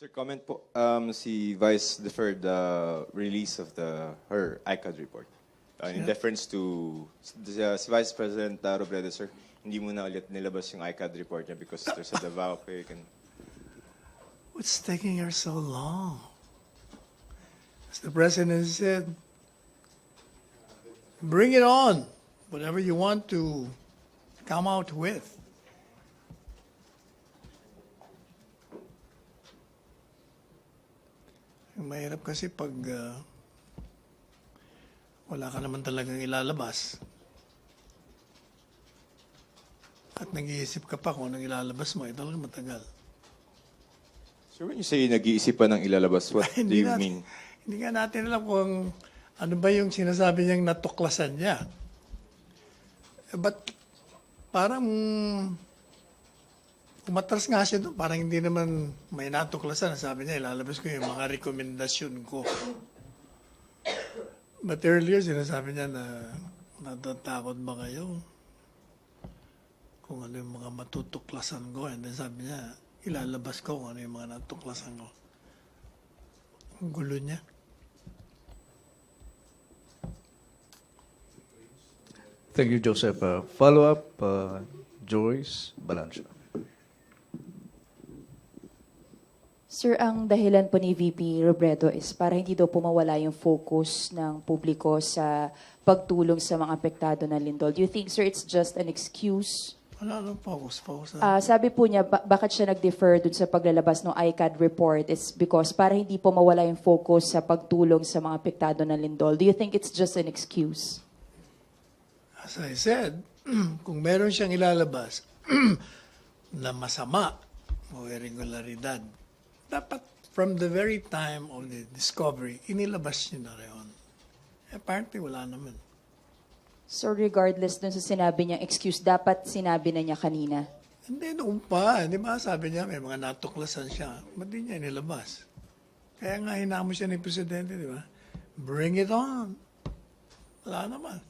Sir, comment po, si Vice deferred the release of her ICAD report. In deference to si Vice President Robredo, sir, hindi mo na ulit nilabas yung ICAD report niya because there's a Davao pick and... What's taking her so long? As the President said, bring it on, whatever you want to come out with. Mahirap kasi pag wala ka naman talagang ilalabas at nag-iisip ka pa kung anong ilalabas mo, talagang matagal. So when you say nag-iisip pa ng ilalabas, what do you mean? Hindi nga natin alam kung ano ba yung sinasabi niyang natuklasan niya. But parang umatras nga siya doon, parang hindi naman may natuklasan. Sabi niya, ilalabas ko yung mga rekomendasyon ko. But earlier, sinasabi niya na natatakot ba kayo kung ano yung mga matutuklasan ko. And then sabi niya, ilalabas ko kung ano yung mga natuklasan ko. Ang gulo niya. Thank you, Joseph. Follow-up, Joyce Balancho. Sir, ang dahilan po ni VP Robredo is para hindi daw po mawala yung focus ng publiko sa pagtulong sa mga apektado ng lindol. Do you think, sir, it's just an excuse? Wala nang focus. Sabi po niya, bakit siya nag-defer dun sa paglalabas ng ICAD report is because para hindi po mawala yung focus sa pagtulong sa mga apektado ng lindol. Do you think it's just an excuse? As I said, kung meron siyang ilalabas na masama o irregularidad, dapat from the very time of the discovery, inilabas niya na rin. Apparently, wala naman. So regardless dun sa sinabi niyang excuse, dapat sinabi na niya kanina? Hindi, noon pa. Di ba sabi niya, may mga natuklasan siya. Ba't di niya inilabas? Kaya nga hinamo siya ni Presidente, di ba? Bring it on. Wala naman.